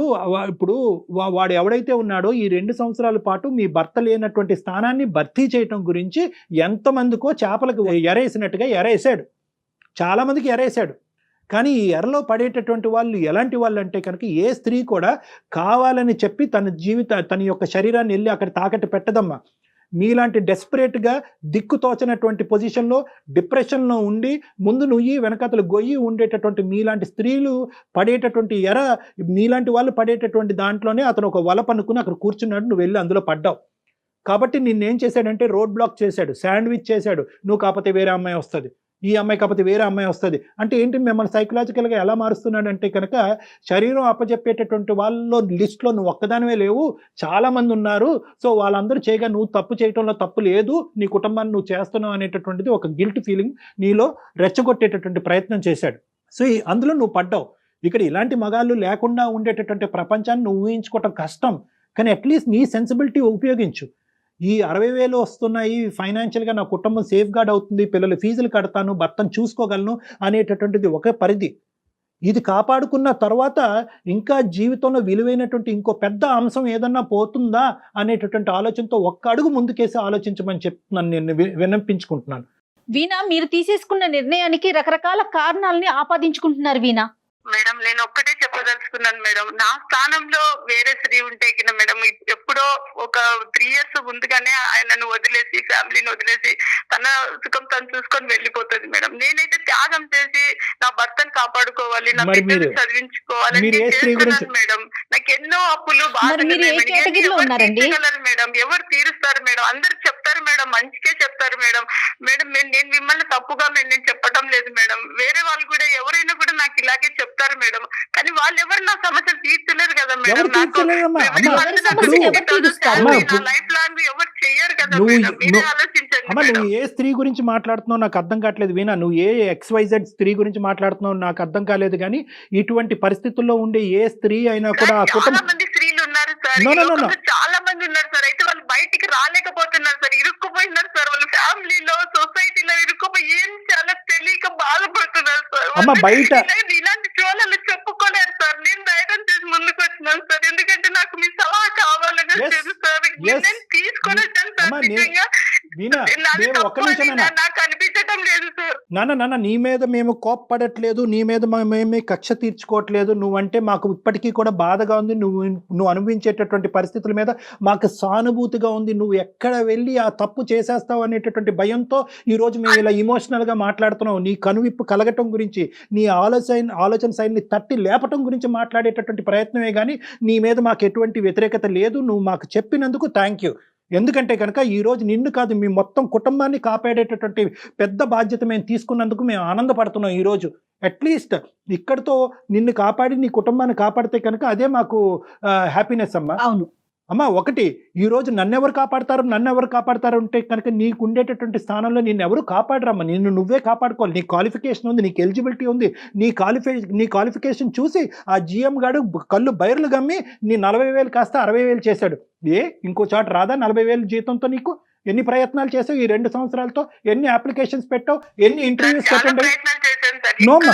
ఇప్పుడు వాడు ఎవడైతే ఉన్నాడో ఈ 2 సంవత్సరాల పాటు మీ భర్త లేనటువంటి స్థానాన్ని భర్తీ చేయటం గురించి ఎంతమందికో చేపలకు ఎరేసినట్టుగా ఎరేసాడు. చాలా మందికి ఎరేసాడు. కానీ ఈ ఎరలో పడేటటువంటి వాళ్ళు ఎలాంటి వాళ్ళు అంటే కనుక, ఏ స్త్రీ కూడా కావాలని చెప్పి తన యొక్క శరీరాన్ని వెళ్ళి అక్కడ తాకట్టు పెట్టదమ్మా. మీలాంటి డెస్పరేట్గా దిక్కుతోచనటువంటి పొజిషన్లో, డిప్రెషన్లో ఉండి ముందు నుయ్యి వెనకతలు గొయ్యి ఉండేటటువంటి మీలాంటి స్త్రీలు పడేటటువంటి మీలాంటి వాళ్ళు పడేటటువంటి దాంట్లోనే అతను ఒక వల పనుకుని అక్కడ కూర్చున్నాడు. నువ్వు వెళ్ళి అందులో పడ్డావు. కాబట్టి నిన్నేం చేశాడంటే రోడ్ బ్లాక్ చేశాడు, శాండ్విచ్ చేశాడు. నువ్వు కాకపోతే వేరే అమ్మాయి వస్తుంది, ఈ అమ్మాయి కాకపోతే వేరే అమ్మాయి వస్తుంది అంటే ఏంటి, మిమ్మల్ని సైకలాజికల్గా ఎలా మారుస్తున్నాడంటే కనుక, శరీరం అప్పచెప్పేటటువంటి వాళ్ళలో లిస్ట్లో నువ్వు ఒక్కదానివే లేవు, చాలా మంది ఉన్నారు. సో వాళ్ళందరూ చేయగా నువ్వు తప్పు చేయటంలో తప్పు లేదు, నీ కుటుంబాన్ని నువ్వు చేస్తున్నావు అనేటటువంటిది ఒక గిల్ట్ ఫీలింగ్ నీలో రెచ్చగొట్టేటటువంటి ప్రయత్నం చేశాడు. సో అందులో నువ్వు పడ్డావు. ఇక్కడ ఇలాంటి మగాళ్ళు లేకుండా ఉండేటటువంటి ప్రపంచాన్ని నువ్వు ఊహించుకోవటం కష్టం. కానీ అట్లీస్ట్ నీ సెన్సిబిలిటీ ఉపయోగించు. ఈ 60,000 వస్తున్నాయి, ఫైనాన్షియల్గా నా కుటుంబం సేఫ్ గార్డ్ అవుతుంది, పిల్లల ఫీజులు కడతాను, భర్తను చూసుకోగలను అనేటటువంటిది ఒక పరిధి. ఇది కాపాడుకున్న తర్వాత ఇంకా జీవితంలో విలువైనటువంటి ఇంకో పెద్ద అంశం ఏదన్నా పోతుందా అనేటటువంటి ఆలోచనతో ఒక్క అడుగు ముందుకేసి ఆలోచించమని చెప్తున్నాను, నేను విన్నపించుకుంటున్నాను. వీణా, మీరు తీసేసుకున్న నిర్ణయానికి రకరకాల కారణాలని ఆపాదించుకుంటున్నారు వీణా. మేడం నేను ఒక్కటే చెప్పదలుచుకున్నాను మేడం. నా స్థానంలో వేరే స్త్రీ ఉంటే కింద మేడం ఎప్పుడో ఒక 3 years ముందుగానే ఆయనను వదిలేసి, ఫ్యామిలీని వదిలేసి తన సుఖం తను చూసుకొని వెళ్ళిపోతుంది మేడం. నేనైతే త్యాగం చేసి నా భర్తను కాపాడుకోవాలి, నా బిడ్డను చదివించుకోవాలని చేస్తున్నాను మేడం. నాకు ఎన్నో అప్పులు, బాధలు మేడం. ఎవరు తీరుస్తారు మేడం? అందరు చెప్తారు మేడం, మంచిగా చెప్తారు మేడం. మేడం నేను మిమ్మల్ని తప్పుగా నేను చెప్పడం లేదు మేడం. వేరే వాళ్ళు కూడా ఎవరైనా కూడా నాకు ఇలాగే చెప్తారు మేడం. కానీ వాళ్ళు ఎవరు నా సమస్యలు తీర్చలేరు కదా మేడం. లైఫ్ లాంగ్ ఎవరు చెయ్యరు కదా మేడం. మీరే ఆలోచించండి. నువ్వు ఏ స్త్రీ గురించి మాట్లాడుతున్నావు నాకు అర్థం కావట్లేదు వీణా. నువ్వు ఏ XYZ స్త్రీ గురించి మాట్లాడుతున్నావు నాకు అర్థం కాలేదు. కానీ ఇటువంటి పరిస్థితుల్లో ఉండే ఏ స్త్రీ అయినా కూడా చాలా మంది స్త్రీలు ఉన్నారు సార్, చాలా మంది ఉన్నారు సార్. అయితే వాళ్ళు బయటికి రాలేకపోతున్నారు సార్, ఇరుక్కుపోయినారు సార్. వాళ్ళ ఫ్యామిలీలో, సొసైటీలో ఇరుక్కుపోయి ఏం చాలా తెలియక బాధపడుతున్నారు సార్. బయట ఇలాంటి చోళలు చెప్పుకోలేరు సార్. నేను ధైర్యం చేసి ముందుకు వచ్చినాను సార్, ఎందుకంటే నాకు మీ సలహా కావాలని సార్. నేను తీసుకొని వచ్చాను సార్. నిజంగా నాకు అనిపించటం లేదు సార్. నాన్న నీ మీద మేము కోప్పడట్లేదు, నీ మీద మేమే కక్ష తీర్చుకోవట్లేదు. నువ్వంటే మాకు ఇప్పటికీ కూడా బాధగా ఉంది. నువ్వు అనుభవించేటటువంటి పరిస్థితుల మీద మాకు సానుభూతిగా ఉంది. నువ్వు ఎక్కడ వెళ్ళి ఆ తప్పు చేసేస్తావు అనేటటువంటి భయంతో ఈరోజు మేము ఇలా ఇమోషనల్గా మాట్లాడుతున్నావు. నీ కనువిప్పు కలగటం గురించి, నీ ఆలోచన శైలిని తట్టి లేపటం గురించి మాట్లాడేటటువంటి ప్రయత్నమే కానీ నీ మీద మాకు ఎటువంటి వ్యతిరేకత లేదు. నువ్వు మాకు చెప్పినందుకు థ్యాంక్ యూ. ఎందుకంటే కనుక ఈరోజు నిన్ను కాదు, మీ మొత్తం కుటుంబాన్ని కాపాడేటటువంటి పెద్ద బాధ్యత మేము తీసుకున్నందుకు మేము ఆనందపడుతున్నాం ఈరోజు. అట్లీస్ట్ ఇక్కడితో నిన్ను కాపాడి నీ కుటుంబాన్ని కాపాడితే కనుక అదే మాకు హ్యాపీనెస్ అమ్మా. అవును అమ్మా, ఒకటి ఈరోజు నన్నెవరు కాపాడతారు అంటే కనుక నీకు ఉండేటటువంటి స్థానంలో నిన్ను ఎవరు కాపాడరమ్మా. నిన్ను నువ్వే కాపాడుకోవాలి. నీ క్వాలిఫికేషన్ ఉంది, నీకు ఎలిజిబిలిటీ ఉంది. నీ క్వాలిఫికేషన్ చూసి ఆ జిఎం గాడు కళ్ళు బైర్లు గమ్మి నీ 40,000 కాస్త 60,000 చేశాడు. ఇంకో చోట రాదా 40,000 జీతంతో? నీకు ఎన్ని ప్రయత్నాలు చేసావు ఈ 2 సంవత్సరాలతో? ఎన్ని అప్లికేషన్స్ పెట్టావు? ఎన్ని ఇంటర్వ్యూస్ అటెండ్ అయ్యావు? నోమ్మా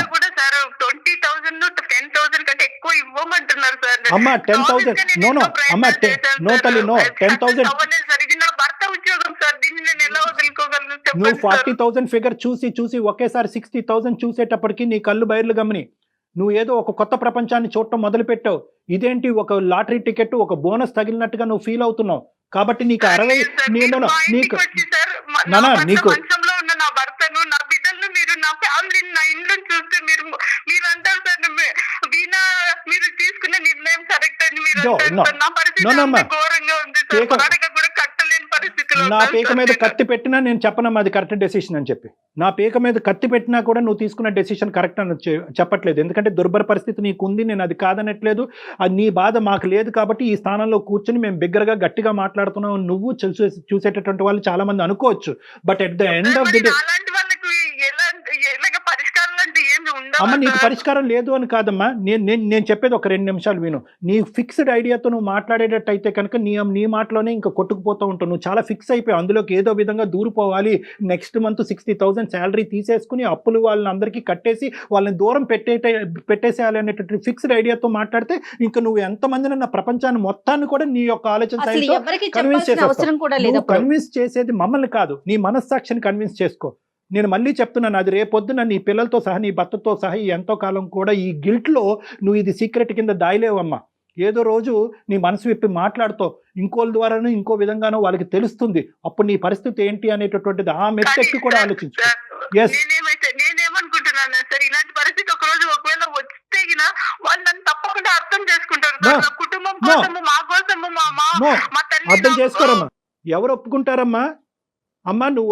అమ్మా 10,000 నో అమ్మా నో తల్లి నో 10,000 నువ్వు 40,000 ఫిగర్ చూసి ఒకేసారి 60,000 చూసేటప్పటికి నీ కళ్ళు బయర్లు గమని. నువ్వు ఏదో ఒక కొత్త ప్రపంచాన్ని చూడటం మొదలుపెట్టావు. ఇదేంటి ఒక లాటరీ టికెట్, ఒక బోనస్ తగిలినట్టుగా నువ్వు ఫీల్ అవుతున్నావు. కాబట్టి నీకు 60 నీకు నీకు మీరు తీసుకున్న నిర్ణయం కరెక్ట్ అని మీరు No, అంటారు no. సార్. నా పరిస్థితి No, no, అంత అమ్మా. ఘోరంగా ఉంది సార్. పేక- భార్యగా కూడా కట్టలేని పరిస్థితిలో నా ఉన్నాను పీక సార్ మీద నేను. కత్తి పెట్టినా నేను చెప్పనమ్మా అది కరెక్ట్ డెసిషన్ అని చెప్పి. నా పీక మీద కత్తి పెట్టినా కూడా నువ్వు తీసుకున్న డెసిషన్ కరెక్ట్ అని చెప్పట్లేదు. ఎందుకంటే దుర్భర పరిస్థితి నీకు ఉంది, నేను అది కాదనట్లేదు. అది నీ బాధ మాకు లేదు కాబట్టి ఈ స్థానంలో కూర్చొని మేము బిగ్గరగా గట్టిగా మాట్లాడుతున్నావు. నువ్వు చూసేటటువంటి వాళ్ళు చాలా మంది అనుకోవచ్చు. But at the end of the day అలాంటి వాళ్ళకి ఎలాగ పరిష్కారాలు అంటే ఏమి ఉండవు అమ్మ నీకు పరిష్కారం లేదు అని కాదమ్మా. నేను చెప్పేది ఒక 2 నిమిషాలు విను. నీ ఫిక్స్డ్ ఐడియాతో నువ్వు మాట్లాడేటట్టు అయితే కనుక నీ మాటలోనే ఇంకా కొట్టుకుపోతూ ఉంటావు. నువ్వు చాలా ఫిక్స్ అయిపోయావు, అందులోకి ఏదో విధంగా దూరిపోవాలి. నెక్స్ట్ మంత్ 60,000 శాలరీ తీసేసుకుని అప్పులు వాళ్ళని అందరికీ కట్టేసి వాళ్ళని దూరం పెట్టేసేయాలి అనేటటువంటి ఫిక్స్డ్ ఐడియాతో మాట్లాడితే ఇంకా నువ్వు ఎంతమందిని నా ప్రపంచాన్ని మొత్తాన్ని కూడా నీ యొక్క ఆలోచన అసలు శైలితో ఎవరికి కన్విన్స్ చెప్పాల్సిన అవసరం కూడా లేదు అప్పుడు. కన్విన్స్ చేసేది మమ్మల్ని కాదు, నీ మనస్సాక్షిని కన్విన్స్ చేసుకో. నేను మళ్ళీ చెప్తున్నాను, అది రేపొద్దున నీ పిల్లలతో సహా నీ భర్తతో సహా ఈ ఎంతో కాలం కూడా ఈ గిల్ట్లో నువ్వు ఇది సీక్రెట్ కింద దాయలేవమ్మా. ఏదో రోజు నీ మనసు విప్పి మాట్లాడుతావు, ఇంకోళ్ళ ద్వారానో ఇంకో విధంగానో వాళ్ళకి తెలుస్తుంది. అప్పుడు నీ పరిస్థితి ఏంటి అనేటటువంటిది ఆ మెట్టెక్కి కూడా ఆలోచించు. Yes. నేనేమనుకుంటున్నాను సార్, ఇలాంటి పరిస్థితి ఒక రోజు ఒకవేళ వస్తే వాళ్ళు నన్ను తప్పకుండా అర్థం చేసుకుంటారు No. సార్. నా కుటుంబం No. కోసము, మా కోసము, No. మా తల్లి అర్థం నాకు- చేసుకోరమ్మా. ఎవరు ఒప్పుకుంటారమ్మా? అమ్మ నువ్వు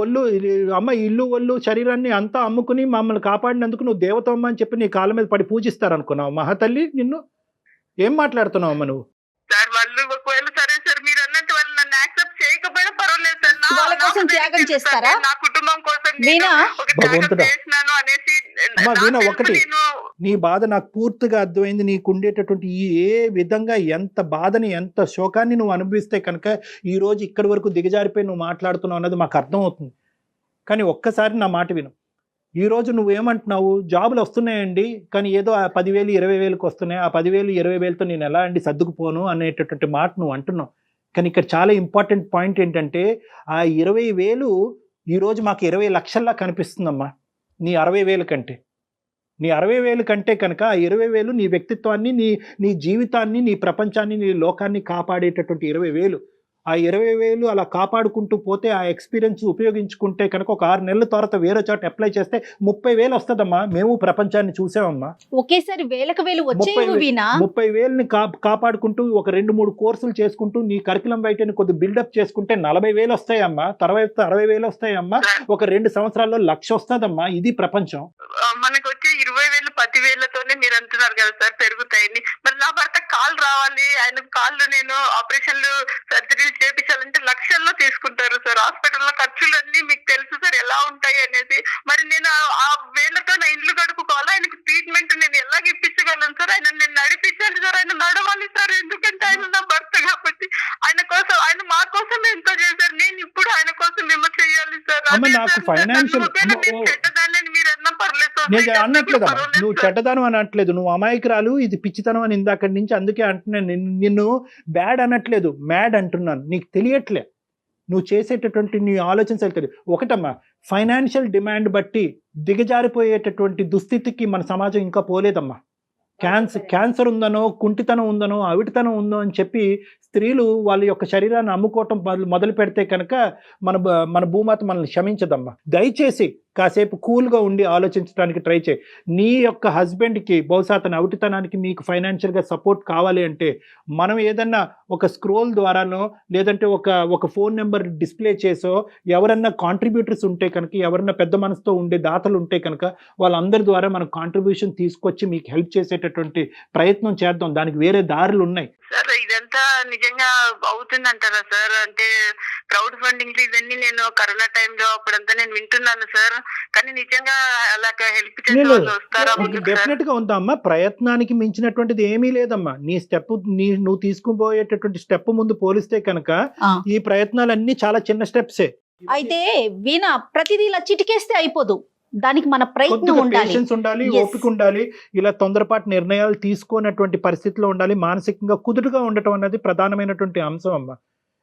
అమ్మ ఇల్లు ఒళ్ళు శరీరాన్ని అంతా అమ్ముకుని మమ్మల్ని కాపాడినందుకు నువ్వు దేవతమ్మ అని చెప్పి నీ కాళ్ళ మీద పడి పూజిస్తారనుకున్నావు మహాతల్లి? నిన్ను ఏం మాట్లాడుతున్నావు అమ్మ నువ్వు? సార్ వాళ్ళు ఒకవేళ సరే సార్ మీరు అన్నట్టు వాళ్ళు నన్ను యాక్సెప్ట్ చేయకపోయినా పర్వాలేదు సార్. వాళ్ళ కోసం త్యాగం చేస్తారా? నా కుటుంబం కోసం నేను వీణా? ఒక త్యాగం భగవంతుడా. చేసినాను అనేసి అమ్మా, నా వీణా, తెలుసు ఒకటి. నేను నీ బాధ నాకు పూర్తిగా అర్థమైంది. నీకు ఉండేటటువంటి ఏ విధంగా ఎంత బాధని ఎంత శోకాన్ని నువ్వు అనుభవిస్తే కనుక ఈరోజు ఇక్కడి వరకు దిగజారిపోయి నువ్వు మాట్లాడుతున్నావు అన్నది మాకు అర్థమవుతుంది. కానీ ఒక్కసారి నా మాట విను. ఈరోజు నువ్వేమంటున్నావు, జాబులు వస్తున్నాయండి కానీ ఏదో ఆ 10,000 20,000కి వస్తున్నాయి, ఆ 10,000 20,000తో నేను ఎలా అండి సర్దుకుపోను అనేటటువంటి మాట నువ్వు అంటున్నావు. కానీ ఇక్కడ చాలా ఇంపార్టెంట్ పాయింట్ ఏంటంటే ఆ 20,000 ఈరోజు మాకు 20 లక్షల్లా కనిపిస్తుందమ్మా నీ 60,000 కంటే. నీ 60,000 కంటే కనుక ఆ 20,000 నీ వ్యక్తిత్వాన్ని, నీ జీవితాన్ని, నీ ప్రపంచాన్ని, నీ లోకాన్ని కాపాడేటటువంటి 20,000. ఆ 20,000 అలా కాపాడుకుంటూ పోతే ఆ ఎక్స్పీరియన్స్ ఉపయోగించుకుంటే కనుక ఒక 6 నెలల తర్వాత వేరే చోట అప్లై చేస్తే 30,000 వస్తుందమ్మా. మేము ప్రపంచాన్ని చూసామమ్మా. ఒకేసారి వేలకు వేలు వచ్చేవి 30,000 వీణా. 30,000ని కాపాడుకుంటూ ఒక 2-3 కోర్సులు చేసుకుంటూ నీ కరికులం బయటని కొద్ది బిల్డప్ చేసుకుంటే 40,000 వస్తాయమ్మా. తర్వాత 60,000 వస్తాయమ్మా. ఒక 2 సంవత్సరాల్లో 1,00,000 వస్తుందమ్మా. ఇది ప్రపంచం. మనకు వచ్చే 20,000 10,000తోనే మీరు అంటున్నారు కదా సార్ పెరుగుతాయని. మరి నా భర్త కాళ్ళు రావాలి, ఆయన కాళ్ళు నేను ఆపరేషన్లు సర్జరీలు చేపించాలంటే లక్షల్లో తీసుకుంటారు సార్. హాస్పిటల్లో ఖర్చులన్నీ మీకు తెలుసు సార్ ఎలా ఉంటాయి అనేది. మరి నేను ఆ వేళ్లతో నా ఇల్లు గడుపుకోవాలి, ఆయనకు ట్రీట్మెంట్ నేను ఎలాగ ఇప్పించగలను సార్? ఆయన నేను నడిపించాలి సార్, ఆయన నడవాలి సార్. ఎందుకంటే ఆయన నా భర్త కాబట్టి. ఆయన కోసం, ఆయన మా కోసం ఎంతో చేశారు, నేను ఇప్పుడు ఆయన కోసం ఏమో చేయాలి సార్. అమ్మ, అదే నాకు సార్, ఫైనాన్షియల్ ఒకవేళ మీరు చెడ్డదాన్ని మీరు అన్నా పర్లేదు సార్. నేను మీరు అనట్లేదమ్మా, పర్వాలేదు నువ్వు సార్. చెడ్డదనం అని అనట్లేదు, నువ్వు అమాయకురాలు, ఇది పిచ్చితనం అని ఇందాక నుంచి అందుకే అంటున్నాను. నిన్ను బ్యాడ్ అనట్లేదు, మ్యాడ్ అంటున్నాను. నీకు తెలియట్లే నువ్వు చేసేటటువంటి నీ ఆలోచన తెలియదు. ఒకటమ్మా, ఫైనాన్షియల్ డిమాండ్ బట్టి దిగజారిపోయేటటువంటి దుస్థితికి మన సమాజం ఇంకా పోలేదమ్మా. క్యాన్సర్ ఉందనో, కుంటితనం ఉందనో, అవిటితనం ఉందో అని చెప్పి స్త్రీలు వాళ్ళ యొక్క శరీరాన్ని అమ్ముకోవటం మొదలు పెడితే కనుక మన భూమాత మనల్ని క్షమించదమ్మా. దయచేసి కాసేపు కూల్గా ఉండి ఆలోచించడానికి ట్రై చేయి. నీ యొక్క హస్బెండ్కి బహుశా అతని అవిటితనానికి మీకు ఫైనాన్షియల్గా సపోర్ట్ కావాలి అంటే మనం ఏదన్నా ఒక స్క్రోల్ ద్వారానో లేదంటే ఒక ఫోన్ నెంబర్ డిస్ప్లే చేసో ఎవరన్నా కాంట్రిబ్యూటర్స్ ఉంటే కనుక, ఎవరన్నా పెద్ద మనసుతో ఉండే దాతలు ఉంటే కనుక వాళ్ళందరి ద్వారా మనం కాంట్రిబ్యూషన్ తీసుకొచ్చి మీకు హెల్ప్ చేసేటటువంటి ప్రయత్నం చేద్దాం. దానికి వేరే దారులు ఉన్నాయి. సార్ ఇదంతా నిజంగా అవుతుందంటారా సార్? అంటే క్రౌడ్ ఫండింగ్ ఇవన్నీ నేను కరోనా టైంలో అప్పుడంతా నేను వింటున్నాను సార్, కానీ నిజంగా అలాగా హెల్ప్ చేసే వాళ్ళు వస్తారా? డెఫినెట్ గా ఉందమ్మా. ప్రయత్నానికి మించినటువంటిది ఏమీ లేదమ్మా. నువ్వు తీసుకుపోయేటటువంటి స్టెప్ ముందు పోలిస్తే కనుక ఈ ప్రయత్నాలన్నీ చాలా చిన్న స్టెప్సే. అయితే వీణ ప్రతిదీ ఇలా చిటికేస్తే అయిపోదు, దానికి మన ప్రయత్నం ఉండాలి, పేషెన్స్ ఉండాలి, ఓపిక ఉండాలి. ఇలా తొందరపాటు నిర్ణయాలు తీసుకున్నటువంటి పరిస్థితిలో ఉండాలి. మానసికంగా కుదురుగా ఉండటం అనేది ప్రధానమైనటువంటి అంశం అమ్మా.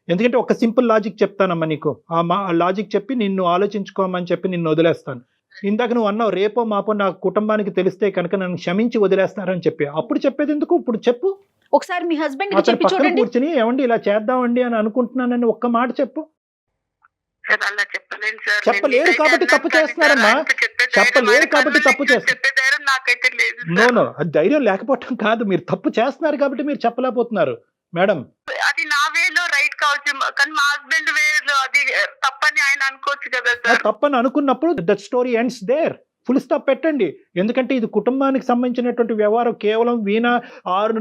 ఎందుకంటే ఒక సింపుల్ లాజిక్ చెప్తానమ్మా నీకు. ఆ లాజిక్ చెప్పి నిన్ను ఆలోచించుకోమని చెప్పి నిన్ను వదిలేస్తాను. ఇందాక నువ్వు అన్నావు రేపో మాపో నా కుటుంబానికి తెలిస్తే కనుక నన్ను క్షమించి వదిలేస్తారని చెప్పి. అప్పుడు చెప్పేది ఎందుకు? ఇప్పుడు చెప్పు. ఒకసారి మీ హస్బెండ్ అతను పక్కన కూర్చుని ఏమండి ఇలా చేద్దామండి అని అనుకుంటున్నానని ఒక్క మాట చెప్పు. చెప్పలేరు కాబట్టి తప్పు చేస్తున్నారమ్మా. చెప్పలేరు కాబట్టి తప్పు చేస్తారు. నో, అది ధైర్యం లేకపోవటం కాదు, మీరు తప్పు చేస్తున్నారు కాబట్టి మీరు చెప్పలేకపోతున్నారు మేడం. అది నా వేలో రైట్ కావచ్చు, కానీ మా హస్బెండ్ వేలో అది తప్పని ఆయన అనుకోవచ్చు కదా సార్. తప్పని అనుకున్నప్పుడు that story ends there. Full stop పెట్టండి. ఎందుకంటే ఇది కుటుంబానికి సంబంధించినటువంటి వ్యవహారం. కేవలం వీణ 100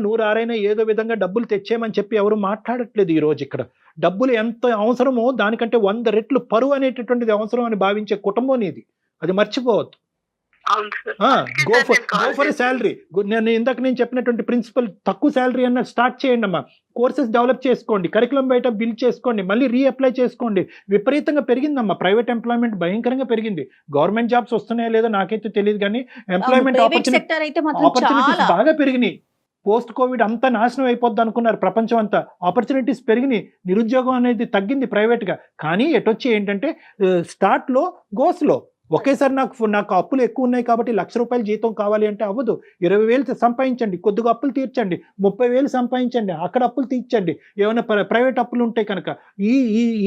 106 ఏదో విధంగా డబ్బులు తెచ్చేయమని చెప్పి ఎవరు మాట్లాడట్లేదు ఈ రోజు. ఇక్కడ డబ్బులు ఎంత అవసరమో దానికంటే 100 రెట్లు పరువు అనేటటువంటిది అవసరం అని భావించే కుటుంబం ఇది. అది మర్చిపోవద్దు. Go for salary. నేను చెప్పినటువంటి ప్రిన్సిపల్ తక్కువ శాలరీ అన్న స్టార్ట్ చేయండి అమ్మా. కోర్సెస్ డెవలప్ చేసుకోండి, కరికులం బయట బిల్డ్ చేసుకోండి, మళ్ళీ రీఅప్లై చేసుకోండి. విపరీతంగా పెరిగిందమ్మా ప్రైవేట్ ఎంప్లాయ్మెంట్, భయంకరంగా పెరిగింది. గవర్నమెంట్ జాబ్స్ వస్తున్నాయో లేదో నాకైతే తెలియదు, కానీ ఎంప్లాయ్మెంట్ ఆపర్చునిటీస్ బాగా పెరిగినాయి. పోస్ట్ కోవిడ్ అంతా నాశనం అయిపోద్ది అనుకున్నారు ప్రపంచం అంతా. ఆపర్చునిటీస్ పెరిగినాయి, నిరుద్యోగం అనేది తగ్గింది ప్రైవేట్గా. కానీ ఎటొచ్చి ఏంటంటే స్టార్ట్లో గోస్లో ఒకేసారి నాకు అప్పులు ఎక్కువ ఉన్నాయి కాబట్టి ₹1,00,000 జీతం కావాలి అంటే అవ్వదు. 20,000 సంపాదించండి, కొద్దిగా అప్పులు తీర్చండి, 30,000 సంపాదించండి, అక్కడ అప్పులు తీర్చండి. ఏమైనా ప్రైవేట్ అప్పులు ఉంటే కనుక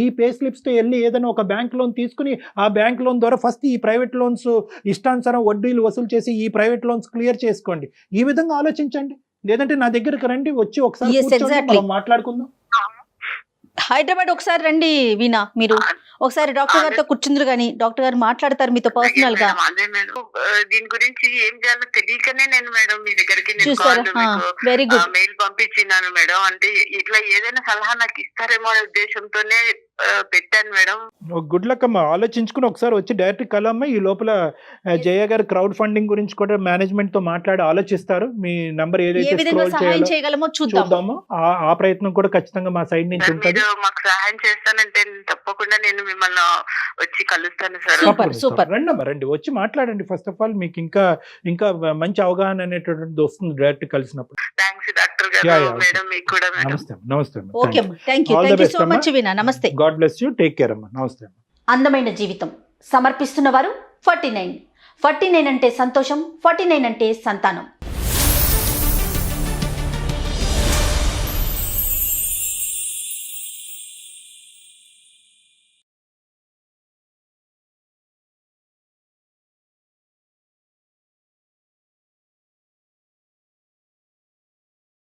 ఈ పే స్లిప్స్తో వెళ్ళి ఏదైనా ఒక బ్యాంక్ లోన్ తీసుకుని ఆ బ్యాంక్ లోన్ ద్వారా ఫస్ట్ ఈ ప్రైవేట్ లోన్స్ ఇష్టానుసారం వడ్డీలు వసూలు చేసి ఈ ప్రైవేట్ లోన్స్ క్లియర్ చేసుకోండి. ఈ విధంగా ఆలోచించండి. లేదంటే నా దగ్గరకు రండి, వచ్చి ఒకసారి మాట్లాడుకుందాం. హైదరాబాద్ ఒకసారి రండి వీణా, మీరు ఒకసారి డాక్టర్ గారితో కూర్చుందరు కానీ డాక్టర్ గారు మాట్లాడతారు మీతో పర్సనల్ గా. అదే మేడం, దీని గురించి ఏం చేయాలో తెలియకనే నేను మేడం మీ దగ్గరికి వెరీ గుడ్ మెయిల్ పంపించినాను మేడం. అంటే ఇట్లా ఏదైనా సలహా నాకు ఇస్తారేమో అనే ఉద్దేశంతోనే పెట్టాను మేడం. గుడ్ లక్ అమ్మా. ఆలోచించుకుని ఒకసారి వచ్చి డైరెక్ట్ కలమ్మా. ఈ లోపల జయ గారు క్రౌడ్ ఫండింగ్ గురించి కూడా మేనేజ్మెంట్ తో మాట్లాడి ఆలోచిస్తారు. మీ నంబర్ ఏదైతే సహాయం చేయగలమో చూద్దాము. ఆ ప్రయత్నం కూడా ఖచ్చితంగా మా సైడ్ నుంచి ఉంటుంది. మాకు సహాయం చేస్తానంటే తప్పకుండా నేను మిమ్మల్ని వచ్చి కలుస్తాను సార్. సూపర్. రండి వచ్చి మాట్లాడండి. ఫస్ట్ ఆఫ్ ఆల్ మీకు ఇంకా మంచి అవగాహన అనేటువంటిది వస్తుంది డైరెక్ట్ కలిసినప్పుడు. థాంక్స్ డాక్టర్ గారు. మేడం మీకు కూడా. నమస్తే. ఓకే, థాంక్యూ సో మచ్ వీణా. నమస్తే. God bless you. Take care అమ్మా. నమస్తే. అందమైన జీవితం సమర్పిస్తున్నవారు 49 అంటే సంతోషం, 49 అంటే సంతానం.